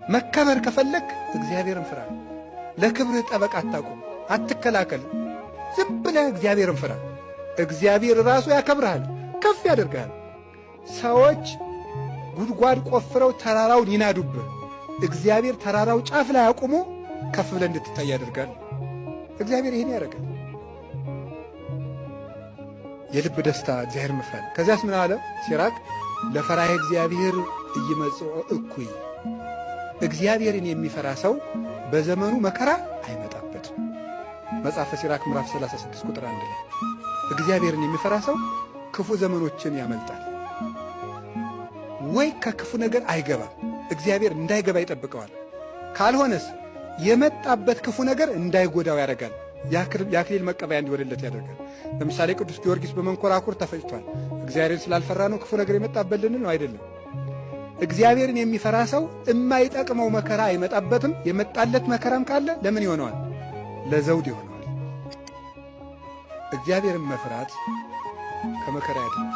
መከበር ከፈለክ እግዚአብሔርን ፍራ። ለክብርህ ጠበቃ አታቁም፣ አትከላከል። ዝም ብለህ እግዚአብሔርን ፍራ። እግዚአብሔር ራሱ ያከብርሃል፣ ከፍ ያደርግሃል። ሰዎች ጉድጓድ ቆፍረው ተራራውን ይናዱብህ፣ እግዚአብሔር ተራራው ጫፍ ላይ አቁሞ ከፍ ብለህ እንድትታይ ያደርጋል። እግዚአብሔር ይሄን ያደርጋል። የልብ ደስታ እግዚአብሔር መፍራት። ከዚያስ ምን አለ ሲራክ? ለፈራሄ እግዚአብሔር እይመጽኦ እኩይ። እግዚአብሔርን የሚፈራ ሰው በዘመኑ መከራ አይመጣበትም። መጽሐፈ ሲራክ ምዕራፍ 36 ቁጥር 1 ላይ እግዚአብሔርን የሚፈራ ሰው ክፉ ዘመኖችን ያመልጣል። ወይ ከክፉ ነገር አይገባም፣ እግዚአብሔር እንዳይገባ ይጠብቀዋል። ካልሆነስ የመጣበት ክፉ ነገር እንዳይጎዳው ያደርጋል። የአክሊል መቀበያ እንዲወደለት ያደርጋል። ለምሳሌ ቅዱስ ጊዮርጊስ በመንኮራኩር ተፈጭቷል። እግዚአብሔርን ስላልፈራ ነው ክፉ ነገር የመጣበት ነው አይደለም። እግዚአብሔርን የሚፈራ ሰው የማይጠቅመው መከራ አይመጣበትም። የመጣለት መከራም ካለ ለምን ይሆነዋል? ለዘውድ ይሆነዋል። እግዚአብሔርን መፍራት ከመከራ ያድናል።